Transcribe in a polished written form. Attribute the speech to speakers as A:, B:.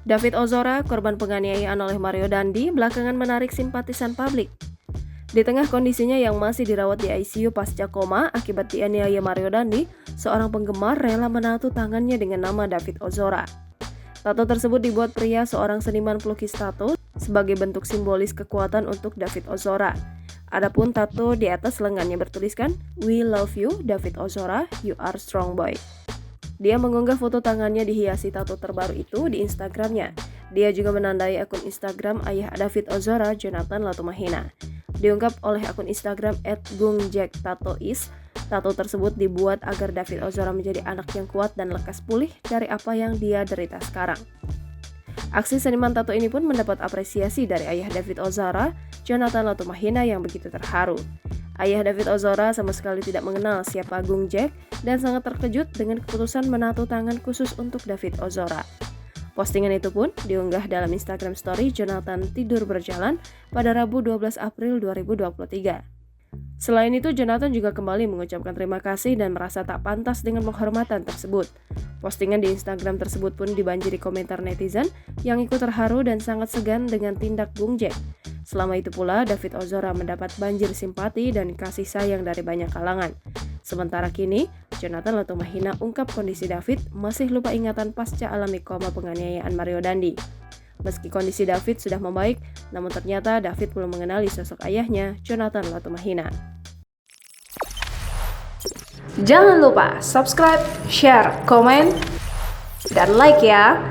A: David Ozora, korban penganiayaan oleh Mario Dandi, belakangan menarik simpatisan publik. Di tengah kondisinya yang masih dirawat di ICU pasca koma akibat dianiaya Mario Dandi, seorang penggemar rela menato tangannya dengan nama David Ozora. Tato tersebut dibuat pria seorang seniman pelukis tato sebagai bentuk simbolis kekuatan untuk David Ozora. Adapun tato di atas lengannya bertuliskan, "We love you, David Ozora, you are strong boy." Dia mengunggah foto tangannya dihiasi tato terbaru itu di Instagramnya. Dia juga menandai akun Instagram ayah David Ozora, Jonathan Latumahina. Diungkap oleh akun Instagram @gungjack_tatois, tato tersebut dibuat agar David Ozora menjadi anak yang kuat dan lekas pulih dari apa yang dia derita sekarang. Aksi seniman tato ini pun mendapat apresiasi dari ayah David Ozora, Jonathan Latumahina yang begitu terharu. Ayah David Ozora sama sekali tidak mengenal siapa Gung Jack dan sangat terkejut dengan keputusan menato tangan khusus untuk David Ozora. Postingan itu pun diunggah dalam Instagram Story Jonathan tidur berjalan pada Rabu 12 April 2023. Selain itu, Jonathan juga kembali mengucapkan terima kasih dan merasa tak pantas dengan penghormatan tersebut. Postingan di Instagram tersebut pun dibanjiri komentar netizen yang ikut terharu dan sangat segan dengan tindak Gung Jack. Selama itu pula, David Ozora mendapat banjir simpati dan kasih sayang dari banyak kalangan. Sementara kini, Jonathan Latumahina ungkap kondisi David masih lupa ingatan pasca alami koma penganiayaan Mario Dandi. Meski kondisi David sudah membaik, namun ternyata David belum mengenali sosok ayahnya, Jonathan Latumahina.
B: Jangan lupa subscribe, share, komen, dan like ya!